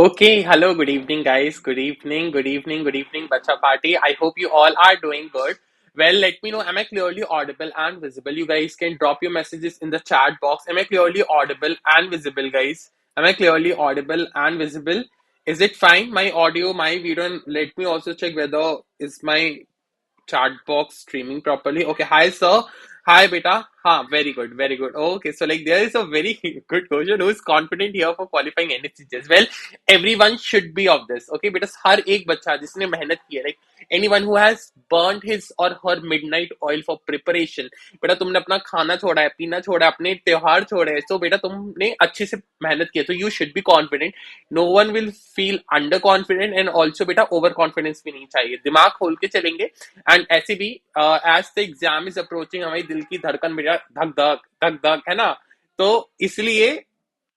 Okay, hello, good evening, guys. Good evening, Bacha Party. I hope you all are doing good. Well, let me know, am I clearly audible and visible? You guys can drop your messages in the chat box. Am I clearly audible and visible, guys? Am I clearly audible and visible? Is it fine? My audio, my video, and let me also check whether is my chat box streaming properly. Okay, hi sir. Hi beta. Ha, very good, very good. Okay, so like there is a very good question who is confident here for qualifying NSEJS. Well, everyone should be of this. Okay, because हर एक बच्चा जिसने मेहनत की है, like anyone who has burnt his or her midnight oil for preparation. बेटा तुमने अपना खाना छोड़ा है, पीना छोड़ा है, अपने त्योहार छोड़े हैं, तो बेटा तुमने अच्छे से मेहनत की है, तो you should be confident. No one will feel underconfident and also बेटा over confidence भी नहीं चाहिए. दिमाग खोल के चलेंगे. एंड ऐसे भी as the exam is approaching हमारी दिल की धड़कन मेरा धक धक धक धक है ना, तो इसलिए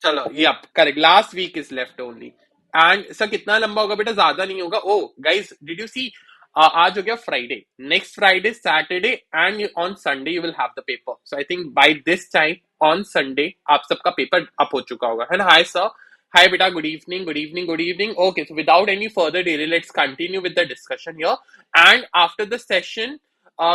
चलो ये correct last week is left only. And sir कितना लंबा होगा बेटा, ज्यादा नहीं होगा. Oh guys did you see, आज हो गया Friday, next Friday Saturday and on Sunday you will have the paper. So I think by this time on Sunday आप सबका पेपर अप हो चुका होगा, है ना. Hi sir. Hi, beta. Good evening. Good evening. Good evening. Okay, so without any further delay, let's continue with the discussion here. And after the session,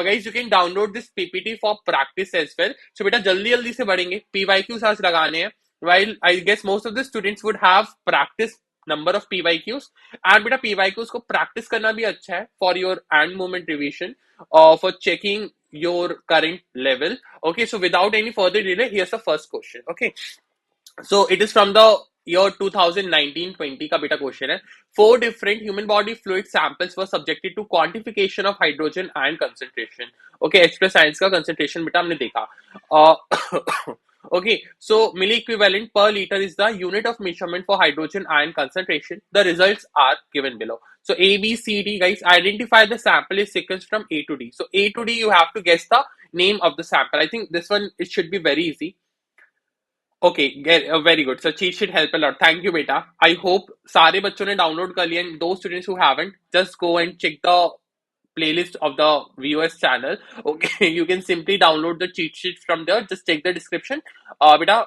guys, you can download this PPT for practice as well. So, beta, जल्दी जल्दी से बढ़ेंगे. PYQs आज लगाने हैं. While I guess most of the students would have practice number of PYQs. And beta, PYQs को practice करना भी अच्छा है for your hand movement revision or for checking your current level. Okay, so without any further delay, here's the first question. Okay. So it is from the year 2019-20 का बेटा question है. 4 different human body fluid samples were subjected to quantification of hydrogen ion concentration. Okay, H plus ions का concentration बेटा हमने देखा. Okay, so milli equivalent per liter is the unit of measurement for hydrogen ion concentration. The results are given below. So A, B, C, D, guys, identify the sample is sequenced from A to D. So A to D, you have to guess the name of the sample. I think this one, it should be very easy. Okay very good sir. Cheat sheet help a lot. Thank you बेटा. I hope सारे बच्चों ने download कर लिया. And those students who haven't, just go and check the playlist of the VOS channel. Okay, you can simply download the cheat sheet from there. Just check the description. बेटा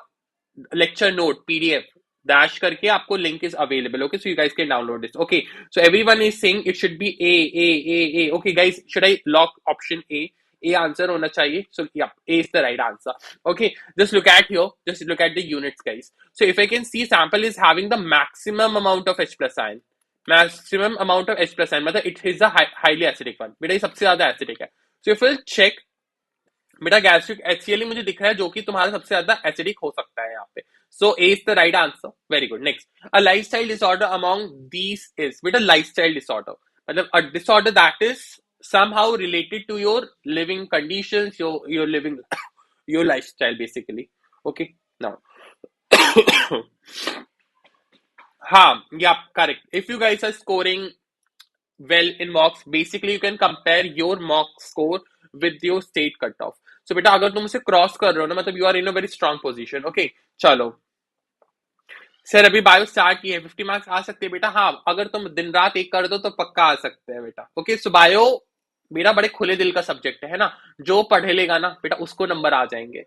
lecture note PDF dash करके आपको link is available. Okay, so you guys can download this. Okay, so everyone is saying it should be A. Okay, guys, should I lock option A? A answer होना चाहिए. So yeah, A is the right answer. Okay, just look at here. Just look at the units, guys. So if I can see, sample is having the maximum amount of H plus ion. Maximum amount of H plus ion, मतलब it is a highly acidic one. बेटा ये सबसे ज्यादा acidic है. So if we'll check, बेटा gastric HCl मुझे दिख रहा है जो कि तुम्हारा सबसे ज्यादा एसिडिक हो सकता है यहाँ पे. So A is the right answer. Very good. Next, a lifestyle disorder among these is, बेटा lifestyle disorder मतलब a disorder that is somehow related to your living conditions, your living your lifestyle basically. Okay, now yeah, correct. If you guys are scoring well in mocks, basically you can compare your mock score with your state cutoff. So बेटा अगर तुम उसे cross कर रहे हो ना, मतलब you are in a very strong position. Okay, चलो सर अभी बायो स्टार्ट की है, 50 मार्क्स आ सकते हैं बेटा. हाँ, अगर तुम दिन रात एक कर दो तो पक्का आ सकते हैं बेटा. ओके, सो बायो बेटा बड़े खुले दिल का सब्जेक्ट है ना. जो पढ़े लेगा ना बेटा उसको नंबर आ जाएंगे.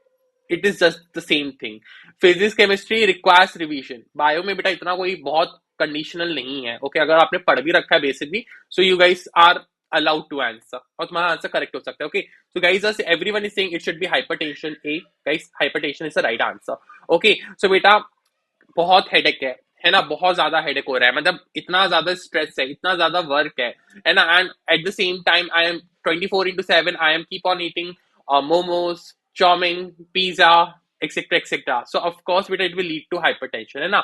It is just the same thing. Physics chemistry requires revision. Bio में बेटा इतना कोई बहुत कंडीशनल नहीं है. ओके, अगर आपने पढ़ भी रखा है बेसिक भी, so you guys are allowed to answer और तुम्हारा आंसर करेक्ट हो सकता है. Okay, so guys everyone is saying it should be hypertension. ए guys, hypertension is the right answer. Okay, so बेटा बहुत हेडेक है ना, बहुत ज्यादा हेडेक हो रहा है, मतलब इतना ज्यादा स्ट्रेस है, इतना ज्यादा वर्क है ना. And at the same time I am 24/7 I am keep on eating momos, chow mein, pizza, etcetera etcetera. So of course बेटा it will lead to hypertension, है ना.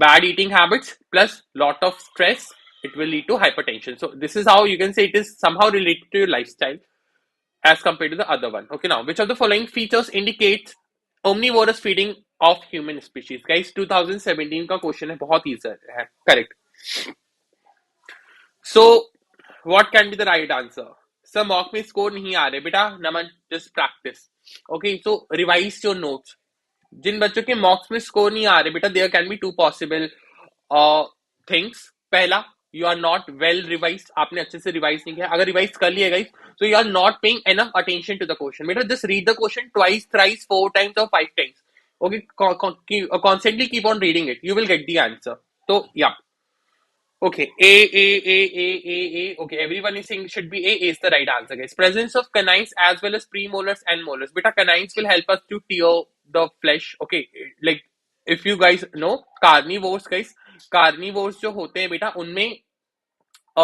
Bad eating habits plus lot of stress, it will lead to hypertension. So this is how you can say it is somehow related to your lifestyle as compared to the other one. Okay, now which of the following features indicates omnivorous feeding of human species? Guys, 2017 का question है, बहुत easy है. Correct. So what can be the right answer? Sir mock में score नहीं आ रहे बेटा. Naman, just practice. Okay, so revise your notes. जिन बच्चों के मॉक्स में स्कोर नहीं आ रहे बेटा, there can be 2 possible things. पहला, you are not well revise, आपने अच्छे से रिवाइज नहीं किया. अगर रिवाइज कर लिया guys, so you are not paying enough attention to the question. Beta, just read the question twice, thrice, 4 times or 5 times. Okay, constantly keep on reading it. You will get the answer. तो या okay, A. Okay, everyone is saying should be A. A is the right answer, guys. Presence of canines as well as premolars and molars. Beta, canines will help us to tear the flesh. Okay, like if you guys know carnivores, guys, carnivores जो होते हैं बेटा उनमें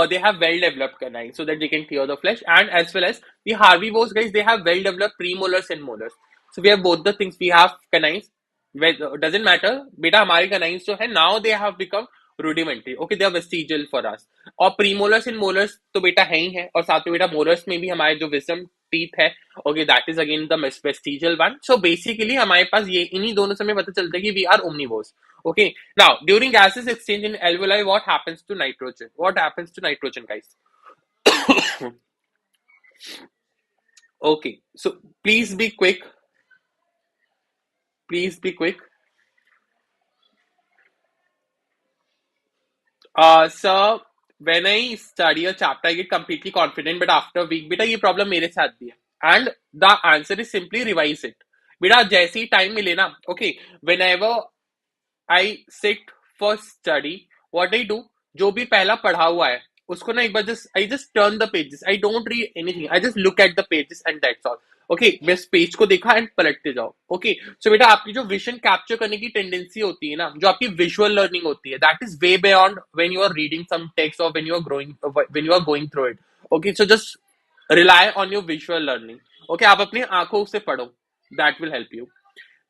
they have well developed canines so that they can tear the flesh, and as well as the herbivores, guys, they have well developed premolars and molars. So we have both the things. We have canines, doesn't matter beta हमारे canines जो है now they have become rudimentary. Okay, they are vestigial for us. और premolars and molars तो बेटा है ही है, और साथ में बेटा molars में भी हमारे जो wisdom teeth है, okay, that is again the vestigial one. So basically हमारे पास ये इन्हीं दोनों से हमें पता चलता है कि we are omnivores. Okay, now during gases exchange in alveoli, what happens to nitrogen? What happens to nitrogen, guys? Okay, so please be quick. Please be quick. Sir, when I study a chapter, I get completely confident, but after a week, beta, ये problem मेरे साथ भी है. And the answer is simply revise it. बेटा जैसे ही time मिले ना, okay, whenever I sit for study, what I do, जो भी पहला पढ़ा हुआ है उसको ना एक बार I just turn the pages. I don't read anything. I just look at the pages and that's all. Okay, बस पेज को देखा एंड पलटते जाओ. ओके, सो बेटा आपकी जो विजन कैप्चर करने की टेंडेंसी होती है ना, जो आपकी विजुअल लर्निंग होती है, that is way beyond when you are reading some text और when you are going through it. Okay, so just rely on your visual learning. Okay, आप अपनी आंखों से पढ़ो, that will help you.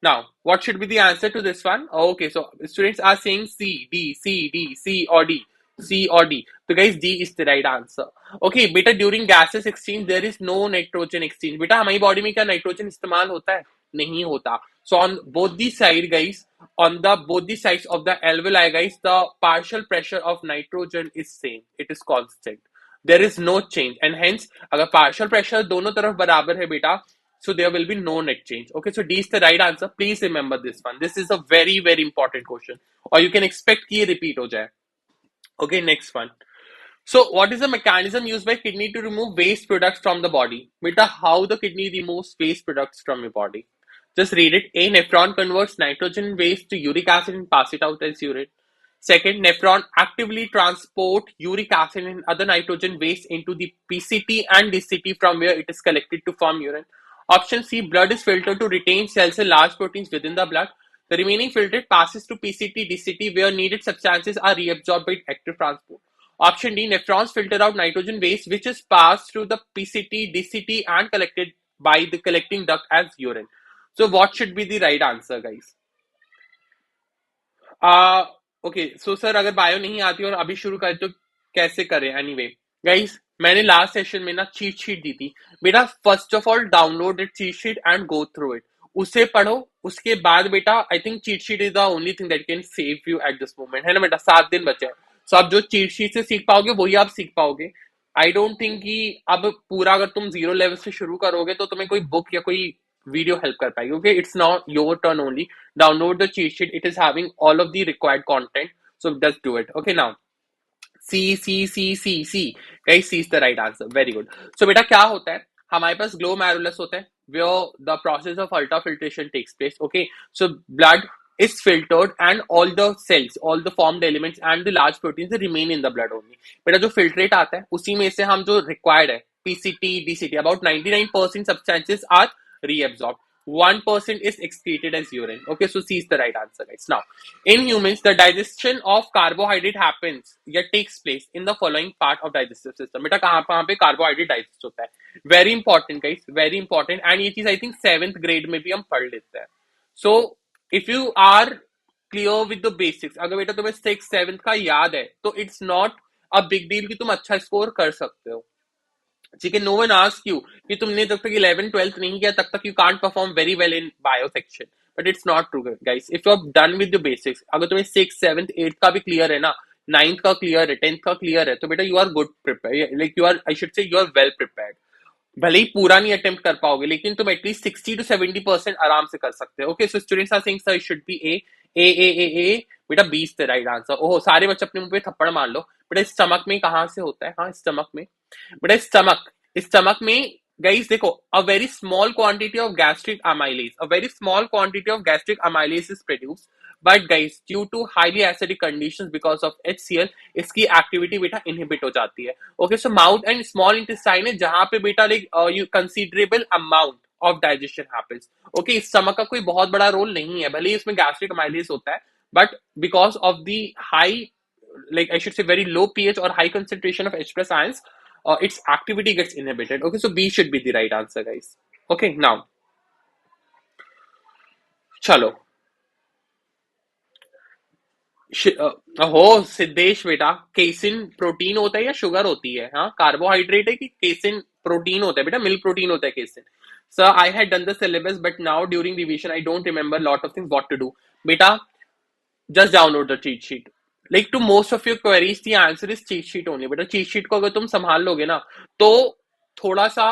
Now, what should be the answer to this one? Okay, so students are saying C, D, C, D, C or D. C or D. So guys, D is the right answer. Okay, beta, during gases exchange there is no nitrogen exchange. Beta, हमारी body में क्या nitrogen इस्तेमाल होता है? नहीं होता. So on both the side, guys, on the both the sides of the alveoli, guys, the partial pressure of nitrogen is same. It is constant. There is no change, and hence अगर partial pressure दोनों तरफ बराबर है बेटा, so there will be no net change. Okay, so D is the right answer. Please remember this one. This is a very, very important question. Or you can expect कि ये repeat हो जाए. Okay, next one. So what is the mechanism used by kidney to remove waste products from the body? Beta, how the kidney removes waste products from your body? Just read it. A, nephron converts nitrogen waste to uric acid and pass it out as urine. Second, nephron actively transport uric acid and other nitrogen waste into the PCT and DCT from where it is collected to form urine. Option C, blood is filtered to retain cells and large proteins within the blood. The remaining filtrate passes to PCT, DCT where needed substances are reabsorbed by active transport. Option D, nephrons filter out nitrogen waste which is passed through the PCT, DCT and collected by the collecting duct as urine. So what should be the right answer, guys? Okay, so sir अगर bio नहीं आती और अभी शुरू करें तो कैसे करें? Anyway, guys, मैंने लास्ट सेशन में ना चीट शीट दी थी बेटा. First of all download it cheat sheet and go through it. उसे पढ़ो, उसके बाद बेटा I think cheat sheet is the only thing that can save you eight this moment, है ना बेटा. 7 दिन बचे हैं, सो आप जो चीट शीट से सीख पाओगे वही आप सीख पाओगे. आई डोंट थिंक कि अब पूरा अगर तुम 0 लेवल से शुरू करोगे तो तुम्हें कोई बुक या कोई video help kar payegi. Okay, it's not your turn only. Download the cheat sheet. It is having all of the required content, so just do it. Okay, now C. Guys, C is the right answer. Very good. So beta क्या होता है, हमारे पास glomerulus होता है where the process of ultrafiltration takes place. Okay, so blood is filtered and all the cells, all the formed elements and the large proteins remain in the blood only. बेटा जो filtrate आता है उसी में से हम जो required है PCT, DCT, about 99% substances are reabsorbed. 1% is excreted as urine. Okay, so C is the right answer, guys. Now, in humans, the digestion of carbohydrate happens, yet takes place in the following part of digestive system. बेटा कहाँ पे carbohydrate digest होता है? Very important, guys. Very important. And ये चीज I think 7th grade में भी हम पढ़ लेते हैं. So, if you are clear with the basics, अगर बेटा तुम्हें 6th, 7th का याद है, तो it's not a big deal कि तुम अच्छा स्कोर कर सकते हो. ठीक है, नो वन आस्क यू कि तुमने जब तक 11th 12th नहीं किया तब तक you can't perform very well in bio section, but it's not true guys. If you are done with the basics, अगर तुम्हें 6th 7th 8th का भी क्लियर है ना, 9th का क्लियर है, 10th का क्लियर है, तो बेटा you are good prepare, like you are, I should say you are well prepared. भले ही पूरा नहीं अटेम्प्ट कर पाओगे लेकिन तुम एटलीस्ट 60 to 70% आराम से कर सकते हो. Okay, so students are saying sir should be A. बेटा B is the right answer. ओहो, सारे बच्चे अपने मुंह पे थप्पड़ मार लो. बेटा स्टमक में कहां से होता है? हाँ, स्टमक में. बेटा स्टमक में guys देखो, a very small quantity of gastric amylase is produced, but guys due to highly acidic conditions because of HCl इसकी activity बेटा inhibit हो जाती है. Okay, so mouth and small intestine है जहाँ पे बेटा like you considerable amount of digestion happens. Okay, stomach का कोई बहुत बड़ा रोल नहीं है, भले ही इसमें gastric amylase होता है, but because of the high, like I should say very low pH or high concentration of H plus ions, its activity gets inhibited. Okay, so B should be the right answer, guys. Okay, now, chalo. हो सिद्धेश बेटा, casein protein होता है या sugar होती है? हाँ, carbohydrate है कि केसिन प्रोटीन होता है बेटा? मिल्क प्रोटीन होता है casein. Sir, I had done the syllabus, but now during revision, I don't remember a lot of things what to do. Beta, just download the cheat sheet. Like to most of your queries, the answer is cheat sheet only. बेटा cheat sheet को अगर तुम संभाल लोगे ना, तो थोड़ा सा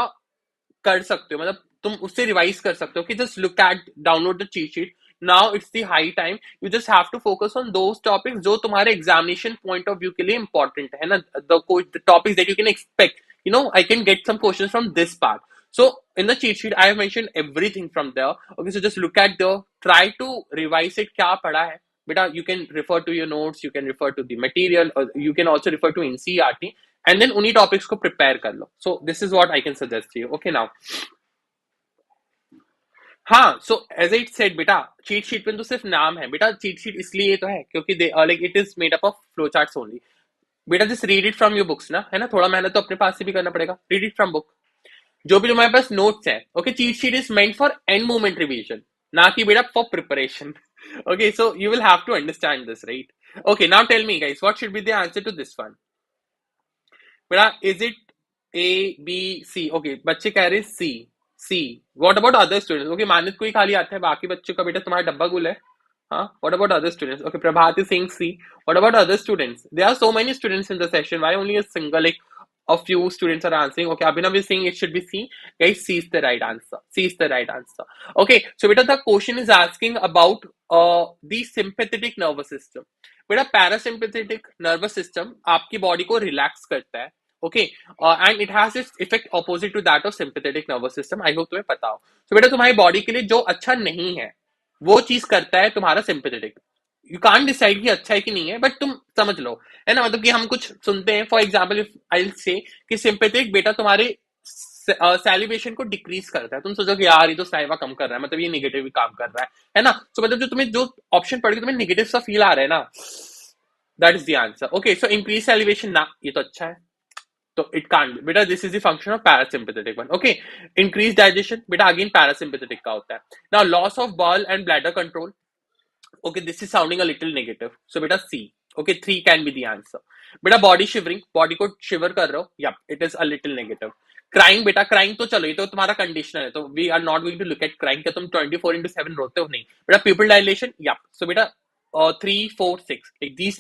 कर सकते हो, मतलब तुम उससे रिवाइज कर सकते हो कि just look at, download the cheat sheet. Now it's the high time, you just have to focus on those topics जो तुम्हारे एग्जामिनेशन पॉइंट ऑफ व्यू के लिए इंपॉर्टेंट है ना, the topics that you can expect, you know, I can get some questions from this part. So in the cheat sheet I have mentioned everything from there. Okay, so just look at the, try to revise it, क्या पढ़ा है बेटा. You can refer to your notes, you can refer to the material, or you can also refer to NCERT, and then उन्हीं topics को prepare कर लो. So this is what I can suggest to you. Okay, now हाँ, so as it said बेटा, cheat sheet में तो सिर्फ नाम है बेटा. चीट शीट इसलिए तो है क्योंकि they like it is made up of flow charts only. बेटा just read it from your books ना, है ना, थोड़ा मेहनत तो अपने पास से भी करना पड़ेगा. रीड इट फ्रॉम बुक, जो भी तुम्हारे पास नोट्स है. Okay, cheat sheet is meant for end moment revision, ना कि बेटा for preparation. Okay, so you will have to understand this, right? Okay, now tell me guys, what should be the answer to this one? बेटा is it A B C? Okay, बच्चे कह रहे C. C, what about other students? Okay, Manad को ही खाली आता है, बाकी बच्चों का बेटा तुम्हारा डब्बा गुल है. हाँ, what about other students? Okay, Prabhat is saying C. What about other students? There are so many students in the session, why only a single, like a few students are answering? Okay, Abhinav is saying it should be C. Guys, C is the right answer. C is the right answer. Okay, so beta the question is asking about the sympathetic nervous system. बेटा parasympathetic nervous system आपकी body को relax करता है. Okay, and it has its effect opposite to that of sympathetic nervous system. I hope तुम्हें पता हो. तो बेटा तुम्हारी बॉडी के लिए जो अच्छा नहीं है वो चीज करता है तुम्हारा सिंपैथेटिक. यू कांट डिसाइड कि अच्छा है कि नहीं है, बट तुम समझ लो, है ना, मतलब कि हम कुछ सुनते हैं. For example if I will say कि सिंपैथेटिक बेटा तुम्हारे सैलिवेशन को डिक्रीज करता है. तुम सोचो कि यार ये तो साइवा कम कर रहा है, मतलब ये नेगेटिव काम कर रहा है ना. तो मतलब जो तुम्हें जो ऑप्शन पढ़ के तुम्हें नेगेटिव सा फील आ रहा है ना, that is the answer. Okay, so increase salivation ना, ये तो अच्छा है, तो इट कांट बी बेटा. This is the function of parasympathetic one. Okay, increase digestion बेटा अगेन पैरासिम्पैथेटिक का होता है. Now loss of ball and bladder control. Okay, this is sounding a little negative. So beta C. Okay, 3 can be the answer. Beta body shivering, body को shiver कर रहे हो. Yep, it is a little negative. Crying बेटा, crying तो चलो, ये तो तुम्हारा conditioner है, तो we are not going to look at crying. क्या तुम 24/7 रोते हो? नहीं बेटा. Pupil dilation, yep. So बेटा 3, 4, 6, like these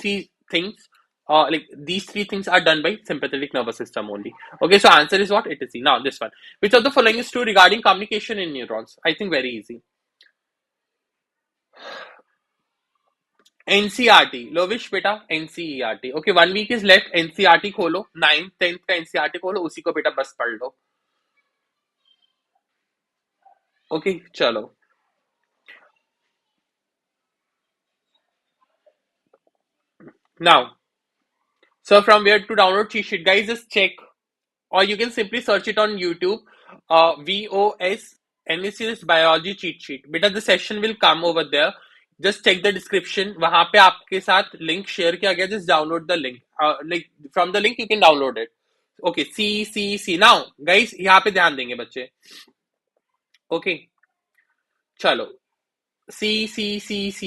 three things are done by sympathetic nervous system only. Okay, so answer is what? It is C. Now this one, which of the following is true regarding communication in neurons? I think very easy. NCRT, लोविश बेटा NCERT. Okay, 1 week is left. NCRT खोलो, 9th 10th का NCRT खोलो, उसी को बेटा बस पढ़ लो. Okay, चलो. Now, so from where to download cheat sheet, guys? Just check, or you can simply search it on YouTube. VOS NSEJS biology cheat sheet. बेटा the session will come over there. Just check the description. वहां पे आपके साथ link share किया गया. Just download the link. Like from the link you can download it. Okay, C. Now, guys, यहाँ पे ध्यान देंगे बच्चे. Okay, चलो. C.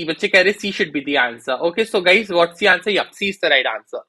बच्चे कह रहे C should be the answer. Okay, so guys, what's the answer? Yep, C is the right answer.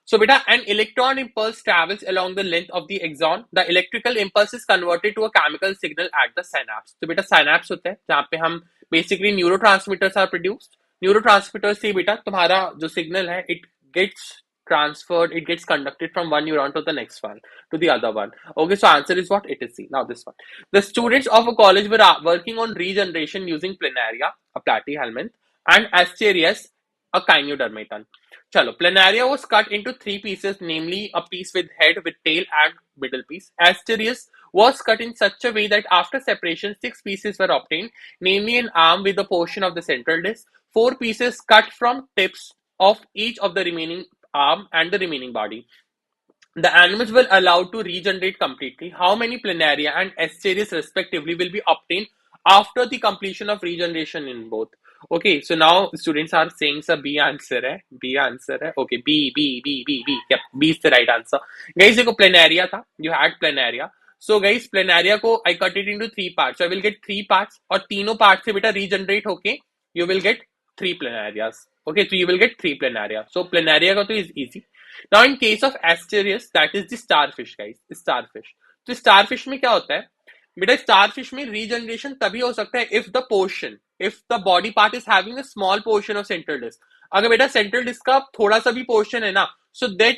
So beta, an electron impulse travels along the length of the axon. The electrical impulse is converted to a chemical signal at the synapse. तो बेटा synapse होता है जहाँ पे हम basically neurotransmitters are produced. Neurotransmitters से बेटा तुम्हारा जो signal है, it gets transferred, it gets conducted from one neuron to the next one, to the other one. Okay, so answer is what? It is C. Now this one. The students of a college were working on regeneration using planaria, a platyhelminth, and asterias, a kynodermaton. Chalo, planaria was cut into 3 pieces, namely a piece with head, with tail, and middle piece. Asterias was cut in such a way that after separation, 6 pieces were obtained, namely an arm with a portion of the central disc, 4 pieces cut from tips of each of the remaining arm and the remaining body. The animals were allowed to regenerate completely. How many planaria and asterisk respectively will be obtained after the completion of regeneration in both? Okay, so now students are saying sir B answer है, B answer है. Okay, B. Yep, B is the right answer. Guys, देखो planaria था, you had planaria. So guys, planaria को I cut it into 3 parts. So I will get 3 parts और तीनों parts से बेटा regenerate होके you will get 3 planarias. Okay, so you will get 3 planaria. So planaria का तो is easy. Now in case of asterius, that is the starfish guys, starfish. तो starfish में क्या होता है बेटा? starfish में regeneration तभी हो सकता है if the body part is having a small portion of central disc. अगर बेटा central disc का थोड़ा सा भी portion है ना, so that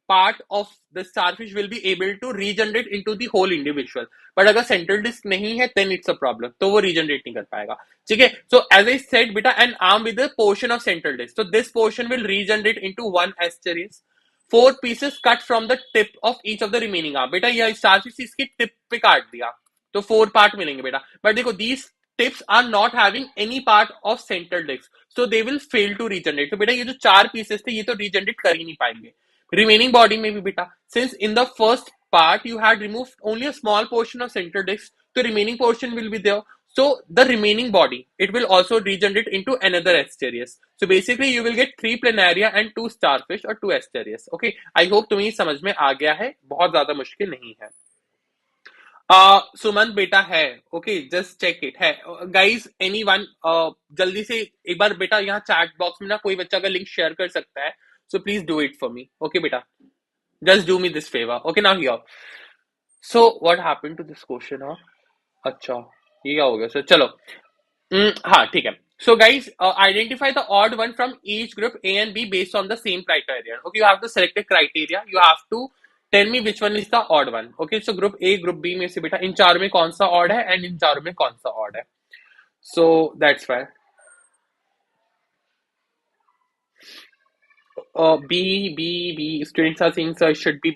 part of the starfish will be able to regenerate into the whole individual. But अगर central disc नहीं है, then it's a problem. तो वो regenerate नहीं कर पाएगा. ठीक है? So as I said, बेटा, an arm with a portion of central disc. So this portion will regenerate into one asterisk. 4 pieces cut from the tip of each of the remaining arm. बेटा यह starfish इसकी tip पे काट दिया, तो 4 part मिलेंगे बेटा. But देखो these tips are not having any part of central disc, so they will fail to regenerate. तो बेटा ये जो 4 pieces थे ये तो regenerate कर ही नहीं पाएंगे. Remaining body में भी बेटा, since in the first part you had removed only a small portion of central disc, the remaining portion will be there. So the remaining body, it will also regenerate into another asterius. So basically you will get 3 planaria and 2 starfish or 2 asterius. Okay, I hope तुम्हें समझ में आ गया है, बहुत ज्यादा मुश्किल नहीं है. सुमंत बेटा है. ओके, जस्ट चेक इट है. गाइज एनीवन जल्दी से एक बार बेटा यहाँ चैट बॉक्स में ना कोई बच्चा अगर लिंक शेयर कर सकता है, so please do it for me. Okay बेटा, just do me this favor. Okay, now here. So what happened to this question? अच्छा, ये क्या हो गया सर? चलो, हाँ ठीक है. So guys, identify the odd one from each group A and B based on the same criterion. Okay, you have to select a criteria. You have to tell me which one is the odd one. Okay, so group A, group B में से बेटा इन चारों में कौन सा odd है and इन चारों में कौन सा odd है. So that's why. B. Students are saying sir it should be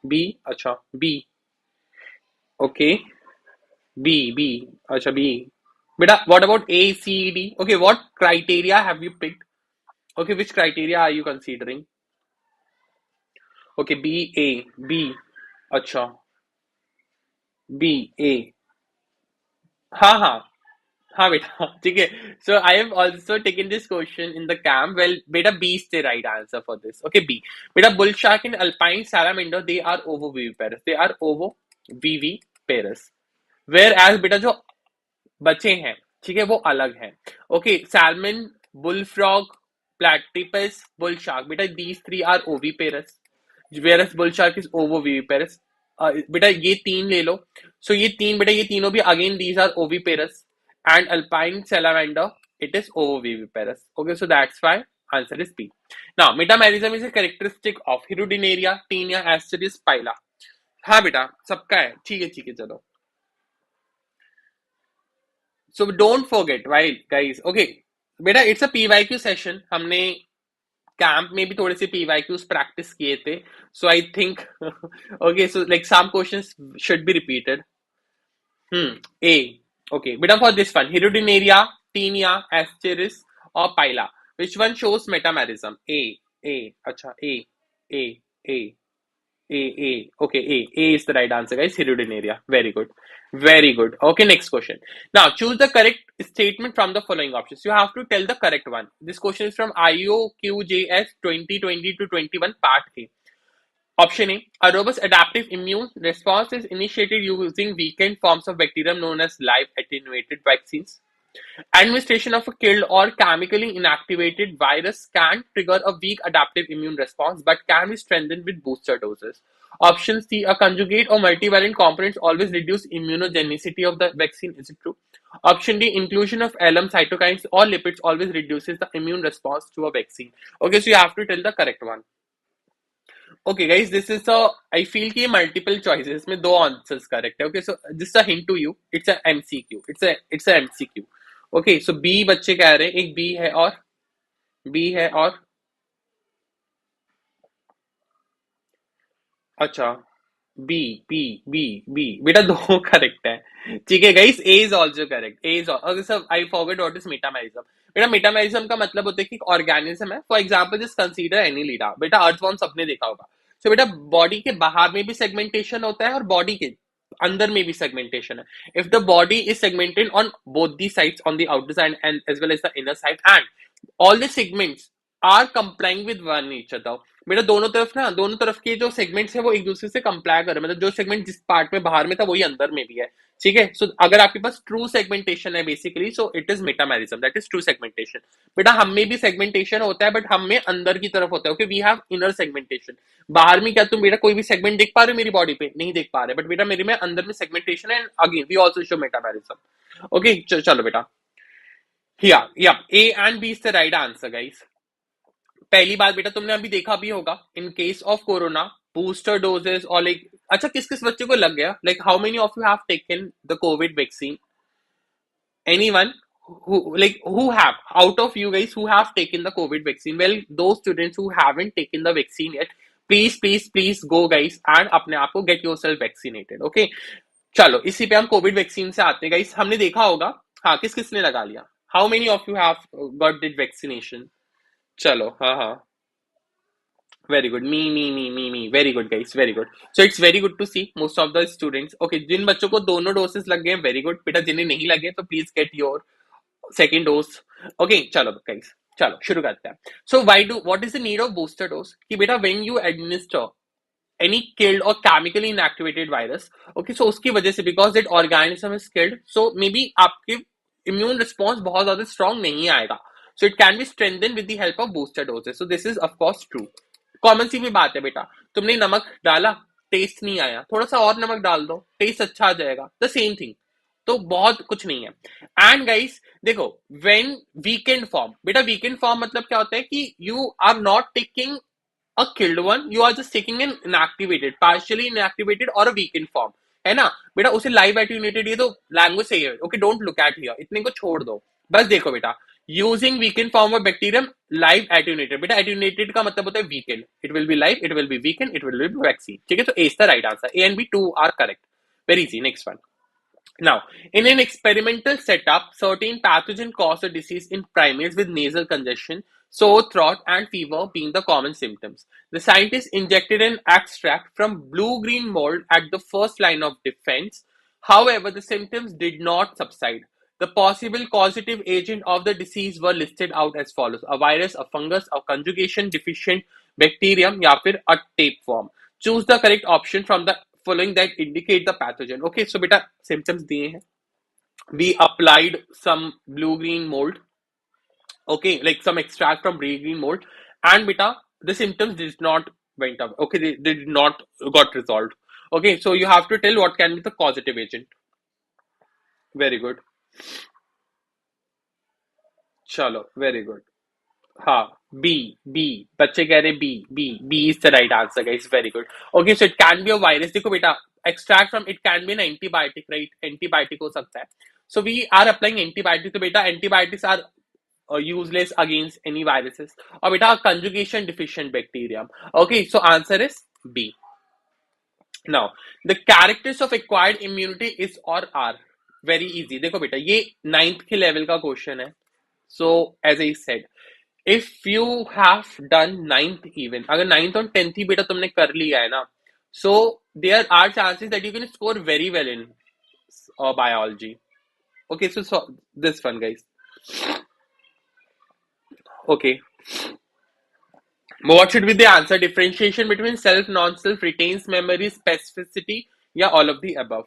B. अच्छा B. Okay. B. अच्छा B. Beta, what about A, C, D? Okay, what criteria have you picked? Okay, which criteria are you considering? Okay, B. अच्छा B, A. हाँ बेटा ठीक है. So I have also taken this question in the camp. Well, beta B is the right answer for this. Okay, B. Beta bull shark and alpine salamander, they are ovoviviparous. They are ovoviviparous. Whereas बेटा जो बचे हैं, ठीक है, वो अलग हैं. Okay, salmon, bullfrog, platypus, bull shark. बेटा these 3 are oviparous. Whereas bull shark is ovoviviparous. बेटा ये 3 ले लो. So ये 3 बेटा ये तीनों भी again these are oviparous. And alpine salamander, it is ovoviviparous. Okay, so that's why answer is B. Now, metamerism is a characteristic of hirudinaria, taenia, asterisk, pila. हाँ बेटा सबका है. ठीक है चलो. So don't forget, right guys? Okay, बेटा it's a PYQ session. हमने camp में भी थोड़े से PYQs प्रैक्टिस किए थे. So I think okay, so like some questions should be repeated. A. Okay, beta for this one, hirudinaria, taenia, asterisk or pila. Which one shows metamerism? A. Acha, A. Okay, A is the right answer, guys. Hirudinaria. Very good. Okay, next question. Now, choose the correct statement from the following options. You have to tell the correct one. This question is from IOQJS 2020 to 21, part A. Option A robust adaptive immune response is initiated using weakened forms of bacterium known as live attenuated vaccines. Administration of a killed or chemically inactivated virus can trigger a weak adaptive immune response but can be strengthened with booster doses. Option C, a conjugate or multivalent components always reduce immunogenicity of the vaccine. Is it true? Option D, inclusion of alum, cytokines or lipids always reduces the immune response to a vaccine. Okay, so you have to tell the correct one. Okay guys, this is I feel कि multiple choices में 2 answers correct है. Okay, so this is a hint to you. It's a MCQ. It's a MCQ. Okay, so B बच्चे कह रहे हैं, एक B है और अच्छा बी बी बी बी बेटा दो करेक्ट है। ठीक है guys, A is also correct, A is okay sir, I forget what is metamerism. बेटा मेटामेरिज्म का मतलब होता है कि एक ऑर्गेनिज्म है, for example just consider any Leda, बेटा अर्थवॉर्म सबने देखा होगा। सो बेटा बॉडी के बाहर में भी सेगमेंटेशन होता है और बॉडी के अंदर में भी सेगमेंटेशन है। If the body is segmented on both the sides, on the outer side and as well as the inner side, and all the segments are complying with one each other, मेरा दोनों तरफ ना, दोनों तरफ के जो segments है वो एक दूसरे से कंप्लाई कर रहे हैं, मतलब जो सेगमेंट जिस पार्ट में बाहर में था वही अंदर में भी है। ठीक है, सो अगर आपके पास ट्रू सेगमेंटेशन है basically, so it is metamerism, that is true segmentation. बेटा हम में भी सेगमेंटेशन होता है, बट हम में अंदर की तरफ होता है। Okay, we have inner segmentation. बाहर में क्या तुम बेटा कोई भी सेगमेंट देख पा रहे हो मेरी बॉडी पे? नहीं देख पा रहे, बट बेटा मेरे में अंदर में सेगमेंटेशन है, and again we also show metamerism. Okay चलो बेटा, या A and B is the right answer guys. पहली बात बेटा तुमने अभी देखा भी होगा, in case of corona booster doses, और लाइक अच्छा किस किस बच्चे को लग गया, like how many of you have taken the COVID vaccine? Anyone who have, out of you guys who have taken the COVID vaccine? Well, those students who haven't taken the vaccine yet, please go guys and अपने आप को get yourself vaccinated. Okay, चलो इसी पे हम Covid vaccine से आते हैं गाइस। हमने देखा होगा, हाँ किस किसने लगा लिया? How many of you have got the vaccination? चलो हाँ हाँ, very good, me, very good guys, very good. So it's very good to see most of the students. Okay, जिन बच्चों को दोनों डोसेस लग गए वेरी गुड बेटा, जिन्हें नहीं लगे तो please get your second dose. Okay चलो गाइस, चलो शुरू करते हैं। So why do, what is the need of booster dose? कि बेटा when you administer any killed or chemically inactivated virus, okay, so उसकी वजह से because that organism is killed, so maybe आपके immune response बहुत ज्यादा strong नहीं आएगा, so it can be strengthened with the help of booster doses, so this is of course true। Common सी भी बात है बेटा, तुमने नमक डाला, टेस्ट नहीं आया, थोड़ा सा और नमक डाल दो, टेस्ट अच्छा आ जाएगा, द सेम थिंग। तो बहुत कुछ नहीं है। एंड गाइस देखो, व्हेन वीकेंड फॉर्म, बेटा वीकेंड फॉर्म मतलब क्या होता है कि you are not taking a killed one, you are just taking an inactivated, partially inactivated or a weakened form, है ना बेटा? उसे लाइव एट्यूनेटेड, ये तो लैंग्वेज सही है। Okay don't look at here, इतने को छोड़ दो, बस देखो बेटा, using weakened form of bacterium live attenuated. बेटा एट्यूनेटेड का मतलब होता है weakened, it will be live, it will be weakened, it will be vaccine. ठीक है, तो A is the right answer, A and B too are correct, very easy. Next one. Now, in an experimental setup, certain pathogen caused a disease in primates with nasal congestion, sore throat, and fever being the common symptoms. The scientists injected an extract from blue-green mold at the first line of defense. However, the symptoms did not subside. The possible causative agent of the disease were listed out as follows: a virus, a fungus, a conjugation deficient bacterium, या फिर a tapeworm. Choose the correct option from the following that indicate the pathogen. Okay, so beta symptoms दिए हैं, we applied some blue green mold, okay, like some extract from blue green mold, and beta the symptoms did not went up, okay, they did not got resolved। okay, so you have to tell what can be the causative agent। very good, चलो very good, हाँ B, B बच्चे कह रहे B, B is the right answer guys, very good. Okay, so it can be a virus. देखो बेटा, extract from, it can be an antibiotic, right? Antibiotic हो सकता है, so we are applying antibiotic, तो बेटा antibiotics are useless against any viruses, और बेटा conjugation deficient bacterium। okay, so answer is B। now the characters of acquired immunity is or are very easy। देखो बेटा ये 9th के level का question है, so as I said, if you have done 9th even, अगर 9th और 10th ही बेटा तुमने कर लिया है ना, so there are chances that you can score very well in biology। okay, so this one guys, okay, what should be the answer? Differentiation between self, non-self, retains memory, specificity, या all of the above?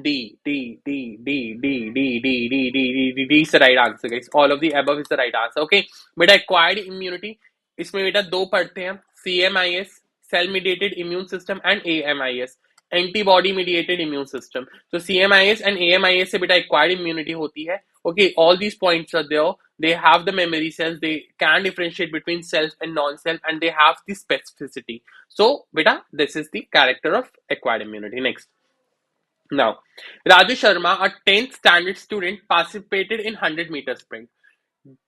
D, D, D, D, D, D, D, D, D, D, D, D is the right answer, guys. All of the above is the right answer. Okay, बेटा acquired immunity, इसमें बेटा दो पढ़ते हैं, CMIS, cell mediated immune system, and AMIS, antibody mediated immune system। so CMIS and AMIS से बेटा acquired immunity होती है। okay, all these points are there, they have the memory cells, they can differentiate between self and non-self, and they have the specificity। so beta this is the character of acquired immunity। next, now Raju Sharma, a 10th standard student, participated in 100-meter sprint.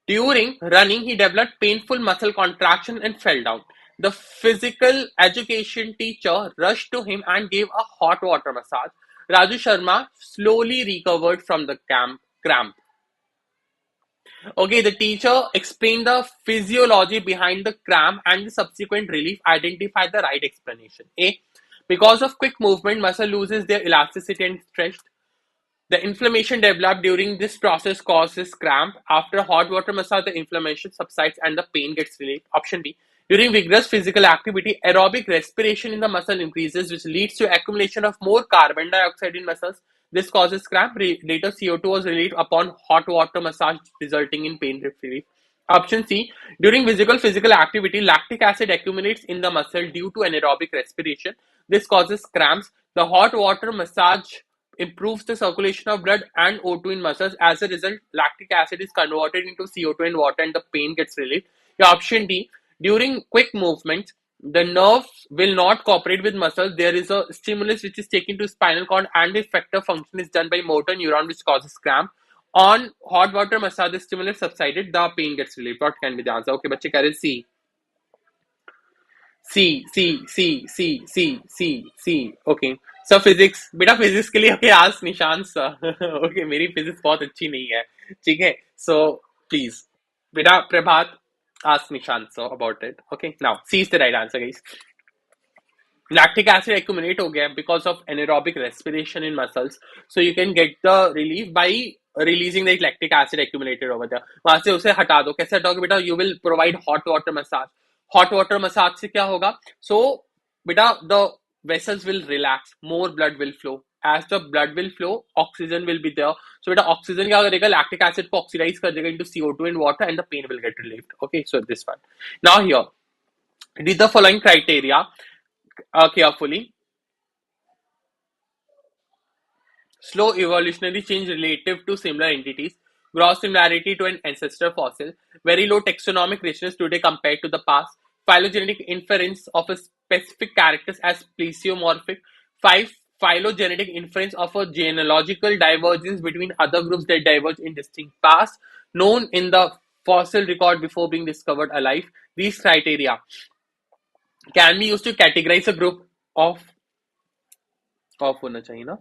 During running, he developed painful muscle contraction and fell down. The physical education teacher rushed to him and gave a hot water massage. Raju Sharma slowly recovered from the cramp. Okay, the teacher explained the physiology behind the cramp and the subsequent relief. Identify the right explanation. A. Because of quick movement, muscle loses their elasticity and stretch. The inflammation developed during this process causes cramp. After hot water massage, the inflammation subsides and the pain gets relieved. Option B. During vigorous physical activity, aerobic respiration in the muscle increases, which leads to accumulation of more carbon dioxide in muscles. This causes cramp. Later, CO2 was released upon hot water massage, resulting in pain relief. Option C. During physical activity, lactic acid accumulates in the muscle due to anaerobic respiration. This causes cramps. The hot water massage improves the circulation of blood and O2 in muscles. As a result, lactic acid is converted into CO2 and water and the pain gets relieved. Your option D. During quick movements, the nerves will not cooperate with muscles. There is a stimulus which is taken to spinal cord and the effector function is done by motor neuron which causes cramp. On hot water massage, the stimulus subsided, the pain gets relieved. What can be the answer? Okay, बच्चे कह रहे C. C. Okay. So physics, बेटा physics के लिए okay, ask Nishant sir. Okay, मेरी physics बहुत अच्छी नहीं है. ठीक है. So please, बेटा प्रभात, ask Nishant sir about it. Okay. Now C is the right answer, guys. Lactic acid accumulate हो गया because of anaerobic respiration in muscles. So you can get the relief by releasing the lactic acid accumulated over there. वहां से उसे हटा दो. कैसे हटाओगे बेटा? You will provide hot water massage. Hot water massage से क्या होगा? So बेटा the vessels will relax, more blood will flow. As the blood will flow, oxygen will be there. So बेटा oxygen क्या करेगा? Lactic acid को oxidize कर देगा into CO2 and water and the pain will get relieved. Okay, so this one. Now here, read the following criteria carefully. Slow evolutionary change relative to similar entities, gross similarity to an ancestor fossil, very low taxonomic richness today compared to the past, phylogenetic inference of a specific characters as plesiomorphic, 5. Phylogenetic inference of a genealogical divergence between other groups that diverge in distinct past, known in the fossil record before being discovered alive. These criteria can be used to categorize a group of होना चाहिए ना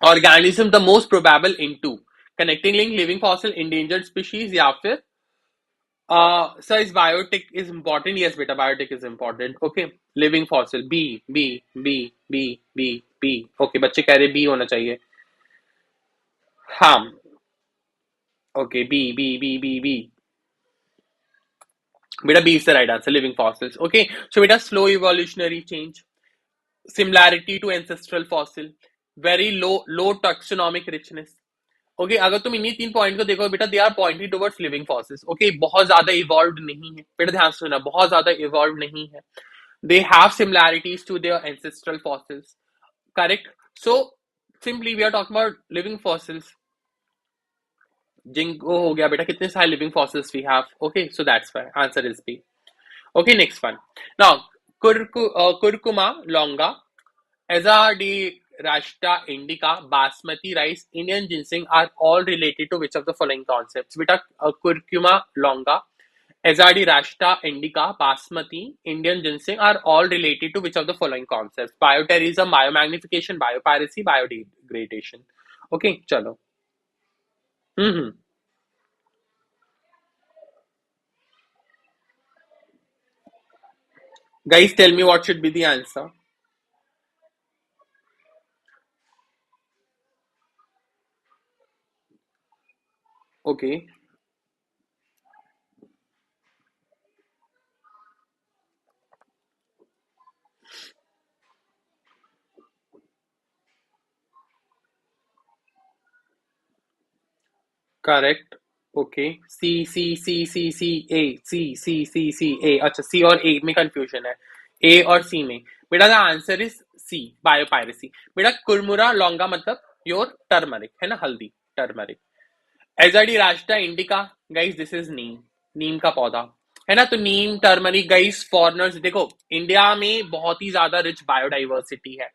organism the most probable into connecting link living fossil endangered species या फिर sir is biotic is important. Yes beta, biotic is important. Okay, living fossil B. Okay, बच्चे कह रहे B होना चाहिए. हाँ, okay, B. Beta B is the right answer. Living fossils. Okay, so beta slow evolutionary change, similarity to ancestral fossil, very low taxonomic richness. Okay अगर तुम इन्हीं 3 point को देखो बेटा, they are pointing towards living fossils. Okay, बहुत ज्यादा evolved नहीं है बेटा, ध्यान से सुनना, बहुत ज्यादा इवॉल्व्ड नहीं है. They have similarities to their ancestral fossils. Correct. So simply we are talking about living fossils. Ginkgo हो गया बेटा, कितने सारे living fossils we have. Okay, so that's why answer is B. Okay, next one. Now curcuma longa, Azadi Rashta Indica, Basmati rice, Indian ginseng are all related to which of the following concepts? Beta curcuma longa, Azadi Rashta Indica, Basmati, Indian ginseng are all related to which of the following concepts? Bioterrorism, biomagnification, biopiracy, biodegradation. Okay, chalo. Guys, tell me what should be the answer. Okay. Correct. Okay. C, A. अच्छा, C और A में confusion है. A और C में. बेटा the answer is C, biopiracy. बेटा कुरमुरा लौंगा मतलब your turmeric है ना, हल्दी, turmeric. Azadirachta indica, guys this is neem का पौधा है ना. तो नीम, टर्मरिक, गाइस फॉरेनर्स देखो, इंडिया में बहुत ही ज्यादा रिच बायोडाइवर्सिटी है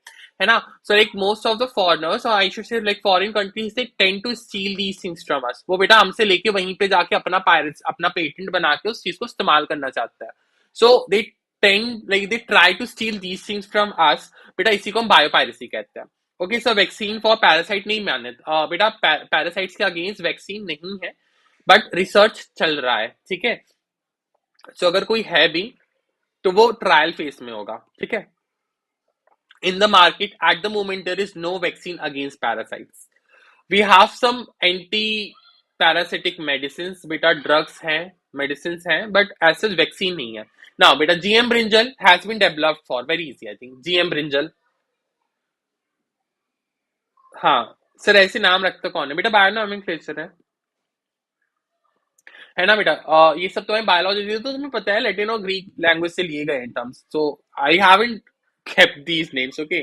ना. So like most of the foreigners, और I should say like foreign countries, they tend to steal these things from us. वो बेटा हमसे लेके वहीं पे जाके अपना पेटेंट बना के उस चीज को इस्तेमाल करना चाहता है. So they they try to steal these things from us. बेटा इसी को हम बायोपायरेसी कहते हैं. Okay, so vaccine for parasite नहीं माने, बेटा पैरासाइट्स के अगेंस्ट वैक्सीन नहीं है, बट रिसर्च चल रहा है. ठीक है, सो अगर कोई है भी तो वो ट्रायल फेज में होगा. ठीक है, in the market at the moment there is no vaccine against parasites. We have some anti parasitic medicines, beta drugs हैं, medicines हैं, but as such vaccine नहीं है. Now beta GM brinjal has been developed for, very easy I think, GM brinjal. हाँ sir, ऐसे नाम रखता कौन है बेटा? बायोनोमेनक्लेचर है ना बेटा. ये सब तो है बायोलॉजी, तो तुम्हें पता है लैटिन और ग्रीक लैंग्वेज से लिए गए terms, so I haven't kept these names. Okay,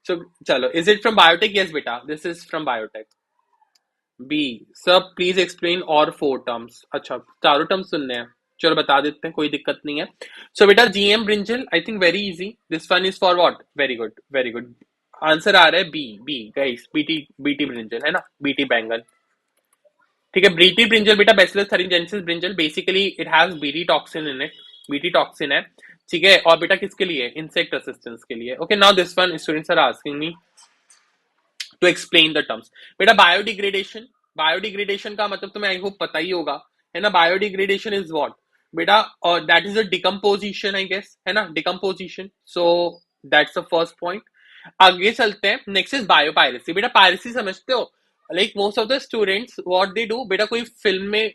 so chalo, is it from biotech? Yes beta, this is from biotech. B, sir please explain और 4 terms. अच्छा, चारों टर्म्स सुनने हैं, चलो बता देते हैं, कोई दिक्कत नहीं है. So बेटा GM brinjal, I think very easy. This one is for what? Very good, very good. Answer आ रहा है B guys, BT brinjal है ना, BT बैंगन. ठीक है, BT brinjal बेटा Bacillus thuringiensis brinjal, basically it has BT toxin in it. BT toxin है. ठीक है, और बेटा किसके लिए? इंसेक्ट असिस्टेंस के लिए. Okay, now this one students are asking me to explain the terms. बेटा बायोडिग्रेडेशन, बायोडिग्रेडेशन का मतलब तुम्हें आई होप पता ही होगा, है ना. बायोडिग्रेडेशन इज व्हाट बेटा? और that is a decomposition I guess, है ना, decomposition. So that's the first point. आगे चलते हैं. Next is biopiracy. बेटा पायरेसी समझते हो? Like most of the students what they do बेटा, कोई फिल्म में,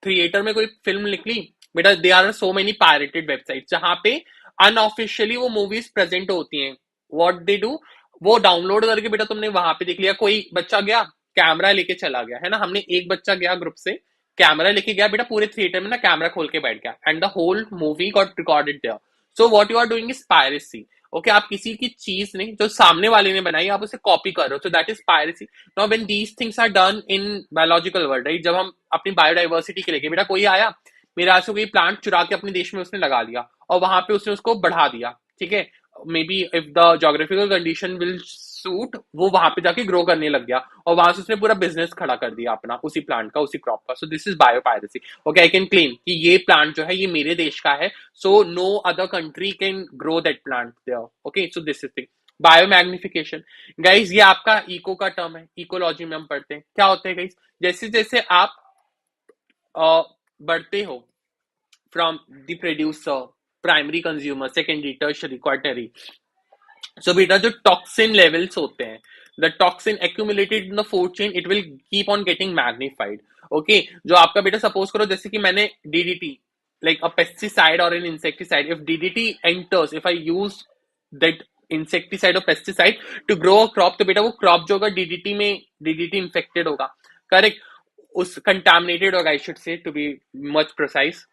थिएटर में कोई फिल्म निकली बेटा, they are so many pirated website जहां पे अनऑफिशियली वो मूवीज प्रेजेंट होती हैं. व्हाट दे डू, वो डाउनलोड करके बेटा तुमने वहां पे देख लिया. कोई बच्चा गया कैमरा लेके चला गया, है ना, हमने एक बच्चा गया ग्रुप से, कैमरा लेके गया बेटा, पूरे थिएटर में ना कैमरा खोल के बैठ गया, and the whole movie got recorded there. So what you are doing is piracy. Okay, आप किसी की चीज नहीं जो सामने वाले ने बनाई आप उसे कॉपी कर रहे हो, so that is piracy. Now when these things are done in biological world, right, जब हम अपनी बायोडाइवर्सिटी के लेके, बेटा कोई आया मेरे आज से कोई प्लांट चुरा के अपने देश में उसने लगा लिया और वहां पे उसने उसको बढ़ा दिया. ठीक है, may be if the geographical condition will suit, वो वहां पे जाके ग्रो करने लग गया और वहां से उसने पूरा बिजनेस खड़ा कर दिया अपना, उसी प्लांट का, उसी क्रॉप का. सो this is biopiracy. Okay, I can claim कि ये प्लांट जो है ये मेरे देश का है, so no other country can grow that plant there. Okay, so this is thing. Biomagnification guys, ये आपका इको का टर्म है, इकोलॉजी में हम पढ़ते हैं. क्या होता है गाइज, जैसे जैसे आप बढ़ते हो from the producer, primary consumer, secondary, tertiary, quaternary, so बेटा जो टॉक्सिन लेवल्स होते हैं, the toxin accumulated in the food chain, it will keep on getting magnified. Okay, जो आपका बेटा सपोज करो जैसे कि मैंने DDT, like a pesticide or an insecticide, if DDT enters, if I use that insecticide or pesticide to grow a crop, तो बेटा वो crop जो होगा DDT में, DDT infected होगा, करेक्ट, उस contaminated होगा, I should say to be much precise.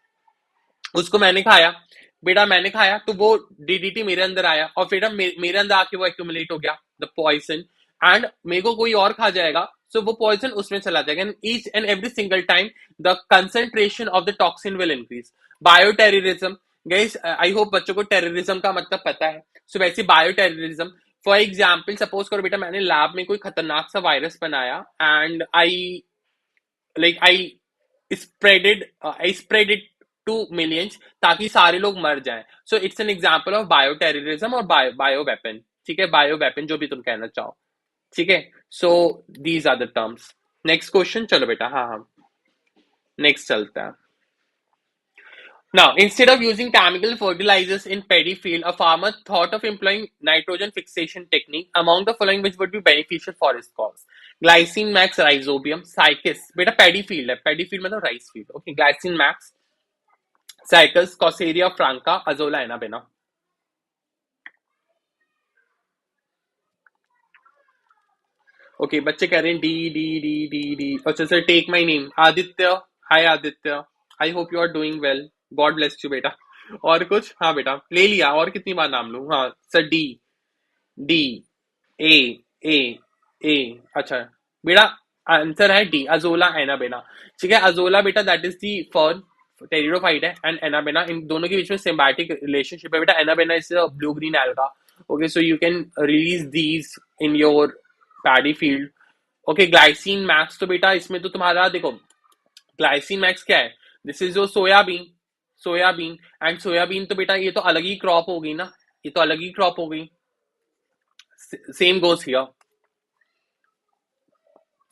उसको मैंने खाया बेटा, मैंने खाया तो वो डीडीटी मेरे अंदर आया और बेटा मेरे अंदर आके वो एक्यूमुलेट हो गया द पॉइजन, एंड मेरे को कोई और खा जाएगा, सो वो पॉइजन उसमें चला जाएगा, and each and every single time the concentration of the toxin will increase. Bioterrorism guys, I hope बच्चों को टेररिज्म का मतलब पता है. सो वैसे बायोटेररिज्म, फॉर एग्जाम्पल सपोज करो बेटा मैंने लैब में कोई खतरनाक सा वायरस बनाया and I spread it to millions ताकि सारे लोग मर जाएं. So it's an example of bio terrorism और बायो वेपन. ठीक है, बायो वेपन जो भी तुम कहना चाहो. ठीक है, so these are the terms. Next question, चलो बेटा. हाँ हाँ, नेक्स्ट चलता है. Now, instead of using chemical fertilizers in paddy field, a farmer thought of employing nitrogen fixation technique. Among the following which would be beneficial for his cause? Glycine max, rhizobium, cycus. बेटा paddy field है, paddy field मतलब rice field. Okay, glycine max, cycus, Cosaria franca, Azolla enabena. Okay, बच्चे कह रहे हैं D D D D D. अच्छा sir, take my name Aditya. Hi Aditya, I hope you are doing well. God bless you बेटा. और कुछ? हाँ बेटा, ले लिया. और कितनी बार नाम लूं? हाँ सर, डी डी ए ए ए. अच्छा बेटा, आंसर है डी, अजोला एनाबेना. ठीक है, अजोला बेटा that is the fern, pteridophyte है, एंड एनाबेना, इन दोनों के बीच में सिम्बायोटिक रिलेशनशिप है बेटा. Anabaena is blue green alga. Okay, so you can release these in your paddy field. Okay, glycine max, तो बेटा इसमें तो तुम्हारा देखो ग्लाइसिन मैक्स क्या है, this is your soybean. Soybean, and soybean तो बेटा ये तो अलग ही क्रॉप हो गई ना, ये तो अलग ही क्रॉप हो गई. Same goes here.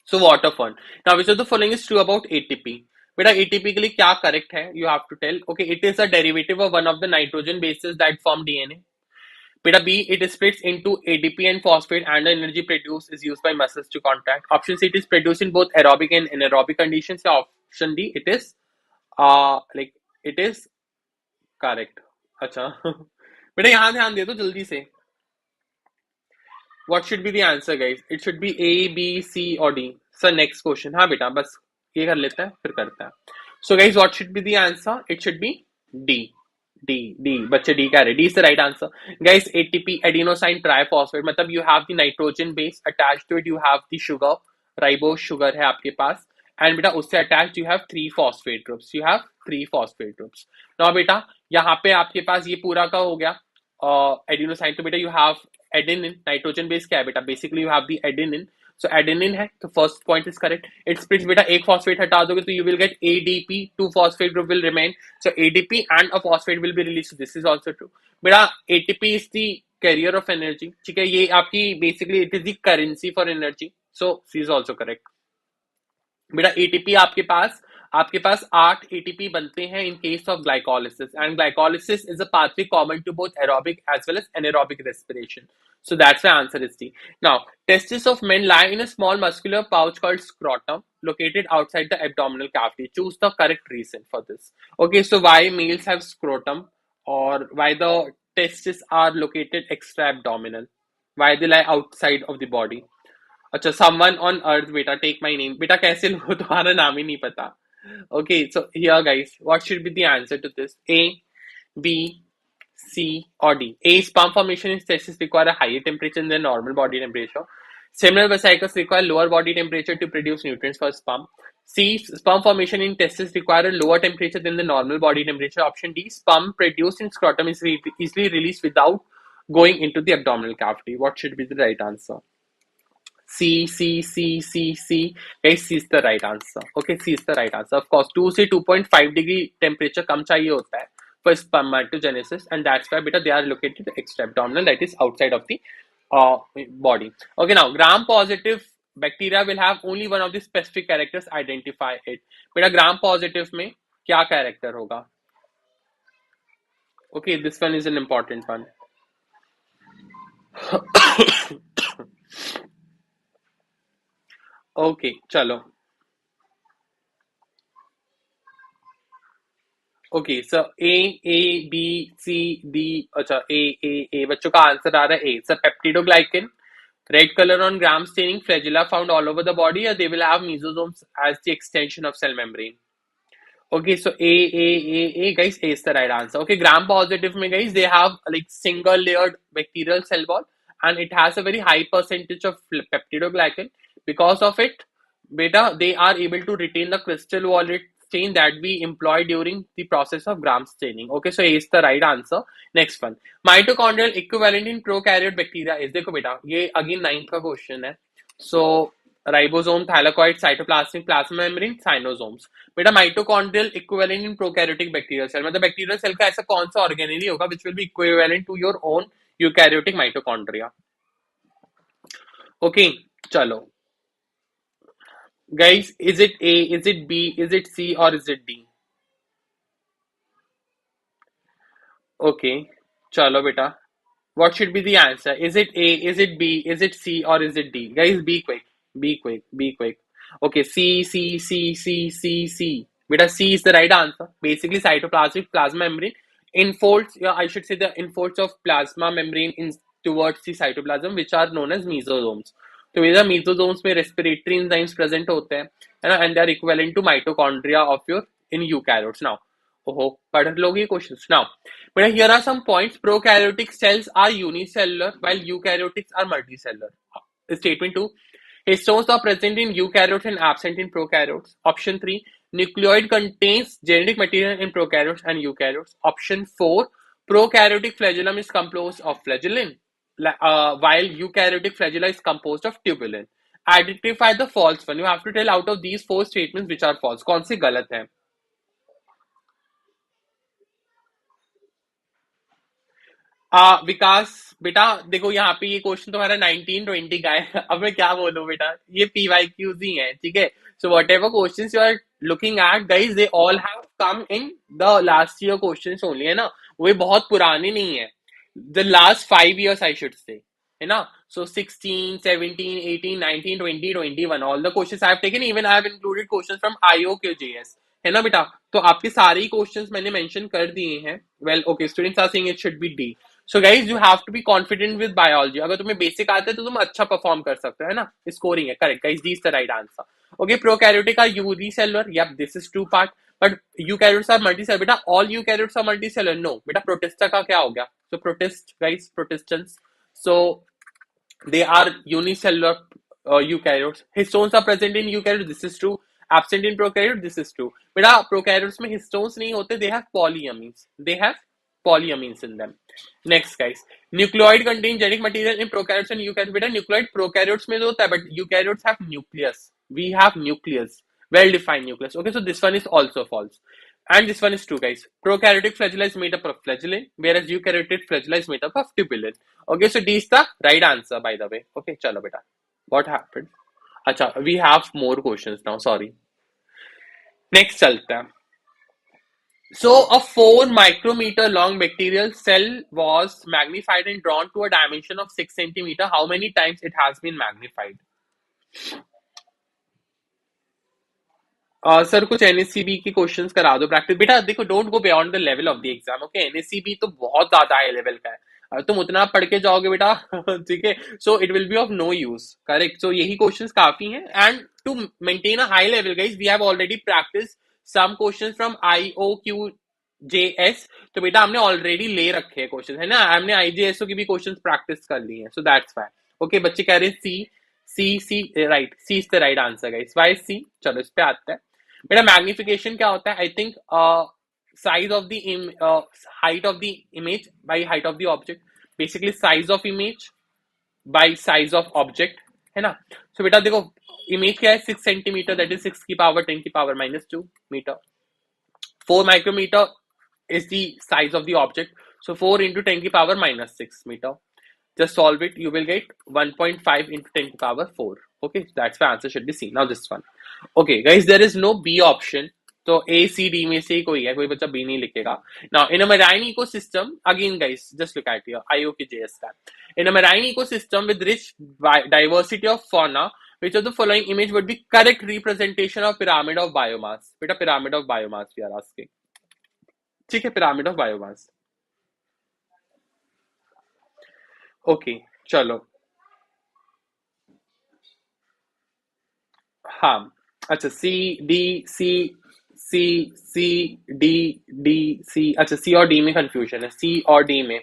So water fun. Now which of the following is true about ATP? बेटा ATP के लिए क्या करेक्ट है? You have to tell. Okay, it is a derivative of one of the nitrogen bases that form DNA. Beta B, it splits into ADP and phosphate, and the energy produced is used by muscles to contract. Option C, it is produced in both aerobic and anaerobic conditions. या option D, it is like it is correct. अच्छा बेटा यहाँ ध्यान दे दो जल्दी से. What should be the answer, guys? It should be A, B, C or D. So next question. हाँ बेटा बस ये कर लेते हैं फिर करते हैं. So guys, what should be the answer? It should be D. D. बच्चे D कह रहे. D is the right answer. Guys, ATP adenosine triphosphate मतलब you have the nitrogen base attached to it. You have the sugar, ribose sugar है आपके पास. And बेटा उससे attached you have 3 phosphate groups. You have 3 phosphate groups. Now बेटा यहाँ पे आपके पास ये पूरा का हो गया adenosine. तो बेटा you have adenine, nitrogen base क्या है बेटा? Basically you have the adenine. So adenine है तो first point is correct. It splits बेटा एक phosphate हटा दोगे तो you will get ADP, 2 phosphate group will remain. So ADP and a phosphate will be released. So this is also true. बेटा ATP is the carrier of energy. ठीक है, ये आपकी basically it is the currency for energy. So C is also correct. बेटा ATP आपके पास 8 ATP बनते हैं in case of glycolysis, and glycolysis is a pathway common to both aerobic as well as anaerobic respiration. So that's the answer is D. Now, testes of men lie in a small muscular pouch called scrotum located outside the abdominal cavity. Choose the correct reason for this. Okay, so why males have scrotum or why the testes are located extra abdominal? Why they lie outside of the body? अच्छा, someone on earth बेटा take my name. बेटा कैसे लोगों तुम्हारा नाम ही नहीं पता. Okay, so here guys, what should be the answer to this? A, B, C or D? A, sperm formation in testes require a higher temperature than normal body temperature. Seminal vesicles require lower body temperature to produce nutrients for sperm. C, sperm formation in testes require a lower temperature than the normal body temperature. Option D, sperm produced in scrotum is easily released without going into the abdominal cavity. What should be the right answer? C. Guys, C is the right answer. Okay, C is the right answer. Of course, 2 से 2.5 degree temperature कम चाहिए होता है for spermatogenesis, and that's why beta they are located extra abdominal, that is outside of the body. Okay, now gram positive bacteria will have only one of the specific characters. Identify it. Beta gram positive में क्या character होगा? Okay, this one is an important one. Okay, चलो. Okay sir A B C D. अच्छा A बच्चों का answer आ रहा है A. Sir peptidoglycan, red colour on Gram staining, flagella found all over the body, or they will have mesosomes as the extension of cell membrane. Okay, so A, guys, A is the right answer. Okay, gram positive में guys they have like single layered bacterial cell wall, and it has a very high percentage of peptidoglycan. Because of it, beta they are able to retain the crystal wallet stain that we employ during the process of gram staining. Okay, so A is the right answer. Next one, mitochondrial equivalent in prokaryote bacteria is. देखो बेटा ये again 9th का question है. So ribosome, thylakoid, cytoplasmic plasma membrane, cyanosomes. बेटा mitochondrial equivalent in prokaryotic bacterial cell मतलब bacterial cell का ऐसा कौन सा ऑर्गेनेली होगा which will be equivalent to your own eukaryotic mitochondria. Okay चलो guys, is it A, is it B, is it C और is it D? Okay चलो बेटा, what should be the answer? Is it A, is it B, is it C or is it D? Guys, be quick. Be quick. Okay, C. Beta C is the right answer. Basically, cytoplasmic plasma membrane enfolds, yeah, I should say the enfolds of plasma membrane in towards the cytoplasm, which are known as mesosomes. तो मेरा mesosomes में respiratory enzymes present होते हैं, है ना, and they are equivalent to mitochondria of your in eukaryotes. Now, पढ़ लोगे questions. Now, but here are some points. Prokaryotic cells are unicellular while eukaryotics are multicellular. Statement 2. Histones are present in eukaryotes and absent in prokaryotes. Option 3. Nucleoid contains genetic material in prokaryotes and eukaryotes. Option 4. Prokaryotic flagellum is composed of flagellin, while eukaryotic flagella is composed of tubulin. Identify the false one. You have to tell out of these 4 statements which are false. कौन सी गलत है? विकास बेटा देखो यहाँ पे ये question तुम्हारा 1920 का है। अब मैं क्या बोलूं बेटा, ये PYQs ही है, ठीक है। So whatever question you are looking at guys, they all have come in the last year questions only, है ना। वो बहुत पुराने नहीं है, the last 5 years I should say, है ना। So 16, 17, 18, 19, 20, 21 all the questions I have taken, even I have included questions from IOQJS, है ना बेटा। तो आपके सारे ही क्वेश्चंस मैंने मेंशन कर दिए हैं। Well okay, students are saying it should be D. So guys you have to be confident with biology. अगर तुम्हें बेसिक आता है तो तुम अच्छा परफॉर्म कर सकते हो, है ना। स्कोरिंग है correct guys, D is the right answer. Okay, prokaryotic are unicellular, या this is true part, but eukaryotes are multicellular. बेटा all eukaryotes are multicellular, no बेटा। प्रोटिस्टा का क्या हो गया, so protist guys, protistants, so they are unicellular eukaryotes. Histones are present in eukaryotes, this is true. Absent in prokaryotes, this is true. बेटा prokaryotes में histones नहीं होते, they have polyamines, they have polyamines in them. Next guys, nucleoid contain genetic material in prokaryotes and eukaryotes. बेटा nucleoid prokaryotes में तो होता है, but eukaryotes have nucleus, we have nucleus, well defined nucleus. Okay, so this one is also false. And this one is true, guys. Prokaryotic flagella is made up of flagellae, whereas eukaryotic flagella is made up of tubulin. Okay, so D is the right answer, by the way. Okay, chalo beta. What happened? Acha, we have more questions now. Sorry. Next चलते हैं. So a 4 micrometer long bacterial cell was magnified and drawn to a dimension of 6 centimeter. How many times it has been magnified? Sir कुछ NSCB की questions करा दो practice. बेटा देखो, don't go beyond the level of the exam. Okay, NSCB तो बहुत ज्यादा high level का है, तुम उतना पढ़ के जाओगे बेटा ठीक है, so it will be of no use, correct. So यही क्वेश्चंस काफी हैं, and to maintain a high level guys we have already practice some questions from IOQJS। तो बेटा हमने ऑलरेडी ले रखे हैं क्वेश्चन, है ना। हमने IJSO की भी क्वेश्चन प्रैक्टिस कर ली है, सो दैट्स व्हाई। ओके, बच्चे कह रहे हैं C right, C is the right answer guys. Why C? चलो इस पे आते हैं बेटा। मैग्निफिकेशन क्या होता है? I think size of the height of the image by height of the object, basically size of image by size of object, है ना। सो बेटा देखो, इमेज क्या है? 6 सेंटीमीटर, दैट इज 6 की पावर 10 की power -2 metre. 4 micrometer is the size of the object, so 4 into 10 की power -6 meter. Just solve it, you will get 1.5 into 10 to the power 4. Okay, that's why answer should be C. Now this one. Okay guys, there is no B option, तो A C D में से कोई है, कोई बच्चा B नहीं लिखेगा। Now in a marine ecosystem, again guys, just look at here, IOQJS का। In a marine ecosystem with rich diversity of fauna, which of the following image would be correct representation of pyramid of biomass? बेटा pyramid of biomass we are asking, ठीक है, pyramid of biomass। Okay चलो, हाँ अच्छा, C D C सी C D D C, अच्छा सी और D में confusion है, सी और डी में।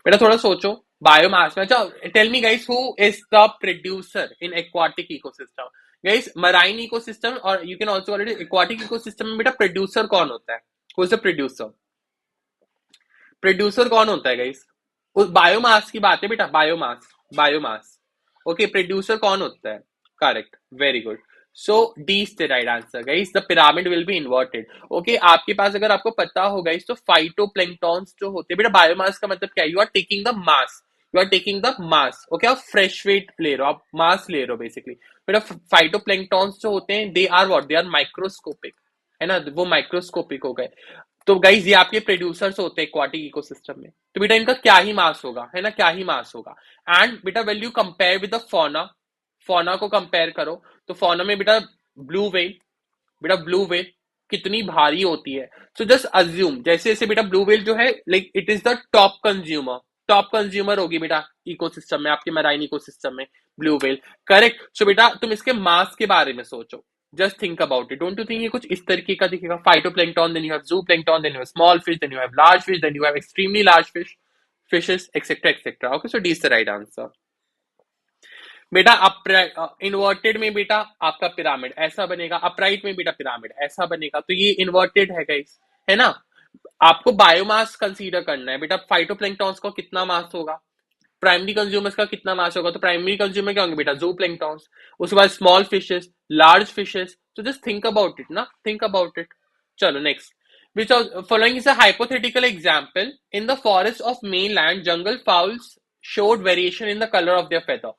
बेटा थोड़ा सोचो, बायोमास में। अच्छा tell me guys, who is the producer in aquatic ecosystem? Guys marine ecosystem, और you can also call it aquatic ecosystem में बेटा प्रोड्यूसर कौन होता है? Who is the producer? Producer कौन होता है गाइस? उस बायोमास की बात है बेटा, बायोमास, बायोमास। ओके, प्रोड्यूसर कौन होता है? Correct, very good. So D is the right answer guys, the pyramid will be inverted. Okay, आपके पास अगर आपको पता हो गाइस, तो फाइटोप्लैंक्टॉन्स जो होते हैं बेटा, बायोमास का मतलब क्या है? You are taking the mass, you are taking the mass. Okay, आप फ्रेश वेट ले रहे हो, आप मास ले रहे हो बेसिकली। बेटा फाइटोप्लैंक्टॉन्स जो होते हैं, they are what? They are microscopic, है ना, वो माइक्रोस्कोपिक हो गए। तो गाइज ये आपके प्रोड्यूसर्स होते हैं एक्वाटिक इकोसिस्टम में। तो बेटा इनका क्या ही मास होगा, है ना, क्या ही मास होगा। एंड बेटा well you compare with the fauna, fauna को कंपेयर करो, तो फौना में बेटा ब्लू व्हेल, बेटा ब्लू व्हेल कितनी भारी होती है। सो जस्ट अज्यूम, जैसे जैसे बेटा ब्लू व्हेल जो है, like it is the top consumer, top consumer होगी बेटा इकोसिस्टम में, आपके मराइन इकोसिस्टम में ब्लू व्हेल, करेक्ट। सो बेटा तुम इसके मास के बारे में सोचो, just think about it, don't you think ये कुछ इस तरीके का दिखेगा? Phytoplankton, then you have zooplankton, then you have small fish, then you have large fish, then you have extremely large fishes, etc etc. Okay, so D is the right answer. बेटा inverted में बेटा आपका pyramid ऐसा बनेगा, upright में बेटा pyramid ऐसा बनेगा, तो ये इन्वर्टेड है गाइस, है ना। आपको बायोमास कंसीडर करना है बेटा, फाइटोप्लैंक्टॉन्स का कितना मास होगा, प्राइमरी कंज्यूमर्स का कितना मास होगा, तो प्राइमरी कंज्यूमर क्या होंगे बेटा? ज़ूप्लैंक्टॉन्स। उसके बाद स्मॉल फिशेस, लार्ज फिशेस। तो जस्ट थिंक अबाउट इट ना, थिंक अबाउट इट। चलो next, Which following is a hypothetical example. In the forest of mainland, jungle fowls showed variation in the color of their feather.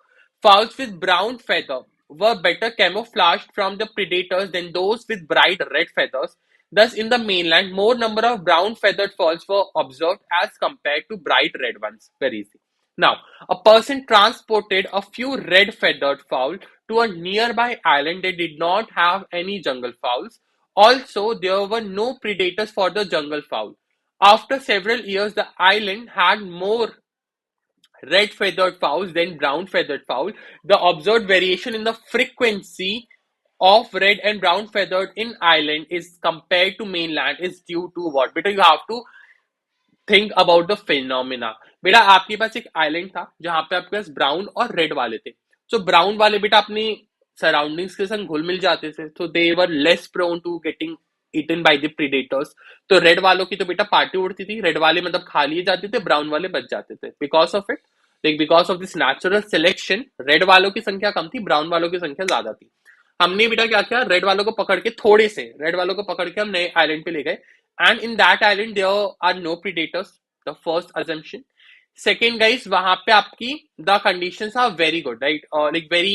Fowls with brown feather were better camouflaged from the predators than those with bright red feathers. Thus, in the mainland, more number of brown feathered fowls were observed as compared to bright red ones. Very easy. Now, a person transported a few red feathered fowl to a nearby island that did not have any jungle fowls. Also, there were no predators for the jungle fowl. After several years, the island had more red feathered fowls than brown feathered fowl. The observed variation in the frequency of red and brown feathered in island is compared to mainland is due to what? Because you have to think about the phenomena. बेटा आपके पास एक island था जहां पे आपके पास brown और red वाले थे. सो ब्राउन वाले बेटा अपनी सराउंडिंग्स के संग घुल मिल जाते थे, तो they were less prone to getting eaten by the predators. तो रेड वालों की तो बेटा पार्टी उड़ती थी, रेड वाले मतलब खा लिए जाते थे, ब्राउन वाले बच जाते थे. Because of it, like because of this natural selection, red वालों की संख्या कम थी, ब्राउन वालों की संख्या ज्यादा थी. हमने बेटा क्या किया, रेड वालों को पकड़ के, थोड़े से रेड वालों को पकड़ के हम नए आइलैंड पे ले गए. And in that island there are no predators. The first assumption. Second, guys, वहां पे आपकी the conditions are very good, right? Like very,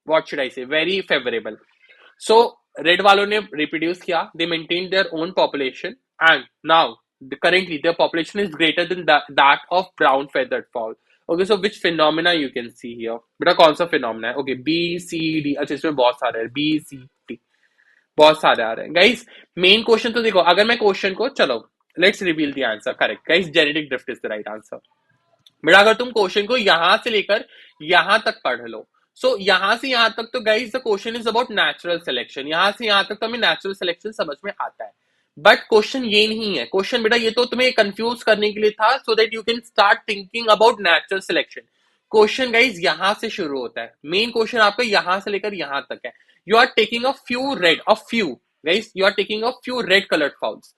what should I say? Very favorable. So red वालों ने reproduce किया. They maintained their own population, and now currently their population is greater than that of brown feathered fowl. Okay, so which phenomena you can see here? बेटा कौन सा phenomena है? Okay, B, C, D. अच्छा इसमें बहुत सारे हैं. B, C, D. बहुत सारे आ रहे हैं गाइस. मेन क्वेश्चन तो देखो, अगर मैं क्वेश्चन को, चलो let's reveal the answer. Correct guys, genetic drift is the right answer. बेटा अगर तुम क्वेश्चन को यहां से लेकर यहां तक पढ़ लो, सो यहां से यहां तक तो guys the question is about natural selection. यहां से यहां तक तो हमें नेचुरल सिलेक्शन समझ में आता है, बट क्वेश्चन ये नहीं है. क्वेश्चन बेटा ये तो तुम्हें कंफ्यूज करने के लिए था, so that you can start thinking about natural selection. Question guys यहां से शुरू होता है. मेन क्वेश्चन आपका यहां से लेकर यहां तक है. You are taking a few, guys, you are taking a few red colored fowls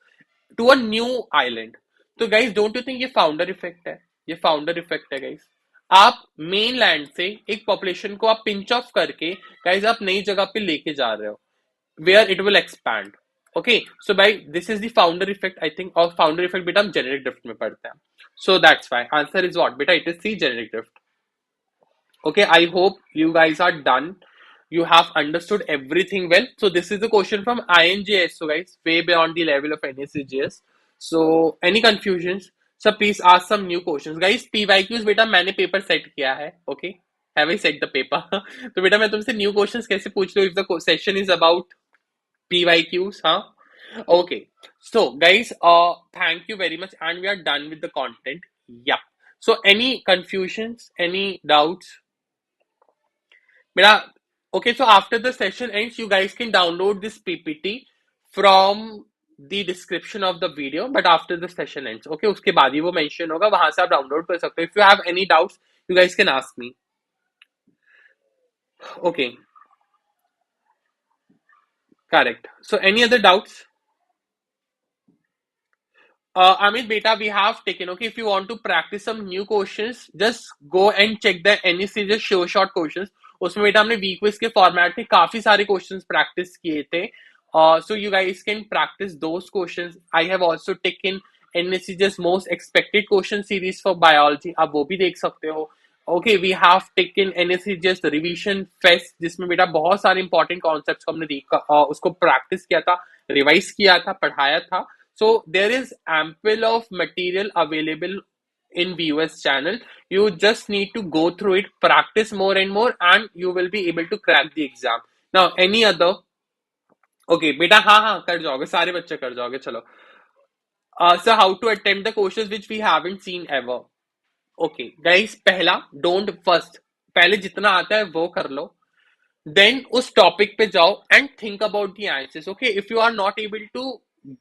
to a new island. तो guys, don't you think ये founder effect है? ये founder effect है guys. आप मेन लैंड से एक पॉपुलेशन को आप पिंच ऑफ करके गाइज आप नई जगह पे लेके जा रहे हो, where it will expand. Okay, so by this is the founder effect I think, और फाउंडर इफेक्ट बेटा हम जेनेरिक ड्रिफ्ट में पढ़ते हैं. So that's why answer is what बेटा, it is C generic drift. Okay, I hope you guys are done. You have understood everything well. So this is the question from IJSO, guys, way beyond the level of NSEJS. So any confusions? So please ask some new questions, guys. PYQs बेटा मैंने paper set किया है. Okay, have I set the paper? तो बेटा मैं तुमसे new questions कैसे पूछ लूँ if the session is about PYQs, हाँ? Okay. So guys, thank you very much, and we are done with the content. Yeah. So any confusions? Any doubts? Beta, okay, so after the session ends, you guys can download this PPT from the description of the video, but after the session ends, okay, उसके बाद ही वो mention होगा, वहां से आप download कर सकते हो. If you have any doubts, you guys can ask me. Okay, correct. So any other doubts? Amit beta, we have taken, okay, if you want to practice some new questions, just go and check the NSEJS show short questions. उसमें बेटा हमने week quiz के format में काफी सारे questions practice किए थे. So you guys can practice those questions. I have also taken NSEJS most expected question series for biology, आप वो भी देख सकते हो. Okay, we have taken NSEJS revision fest, जिसमें बेटा बहुत सारे इंपॉर्टेंट कॉन्सेप्ट्स को हमने उसको प्रैक्टिस किया था, रिवाइज किया था, पढ़ाया था. So there is ample of material available in VOS channel. You just need to go through it, practice more and more, and you will be able to crack the exam. Now, any other? Okay, beta, हाँ कर जाओगे, सारे बच्चे कर जाओगे. चलो. So how to attempt the questions which we haven't seen ever? Okay, guys, पहला, don't first. पहले जितना आता है वो कर लो. Then उस topic पे जाओ and think about the answers. Okay, if you are not able to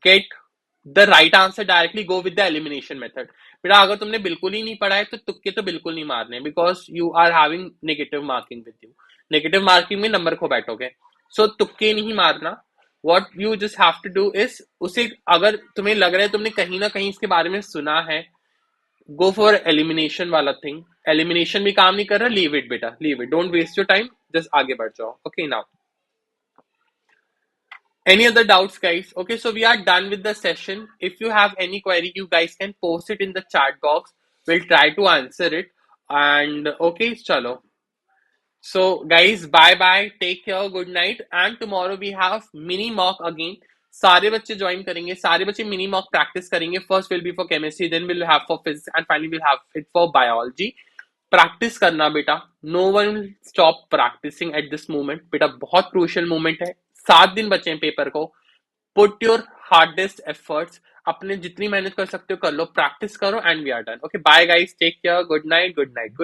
get the right answer directly, go with the elimination method. बेटा अगर तुमने बिल्कुल ही नहीं पढ़ा है तो तुक्के तो बिल्कुल नहीं मारने, because you are having negative marking with you. Negative marking में नंबर खो बैठोगे, so तुक्के नहीं मारना. What you just have to do is, उसे अगर तुम्हें लग रहा है तुमने कहीं ना कहीं इसके बारे में सुना है, go for elimination वाला thing. Elimination भी काम नहीं कर रहा, leave it बेटा, leave it. Don't waste your time, just आगे बढ़ जाओ. Okay, now Any other doubts, guys? Okay, so we are done with the session. If you have any query, you guys can post it in the chat box. We'll try to answer it. And okay, chalo. So, guys, bye bye. Take care. Good night. And tomorrow we have mini mock again. सारे बच्चे join करेंगे, सारे बच्चे mini mock practice करेंगे. First will be for chemistry, then will have for physics and finally will have it for biology. Practice करना बेटा. No one will stop practicing at this moment. बेटा बहुत क्रूशियल मोमेंट है. 7 दिन बचे हैं paper को. Put your hardest efforts. अपने जितनी मेहनत कर सकते हो कर लो. प्रैक्टिस करो and we are done. Okay, bye guys. Take care. Good night. Good night.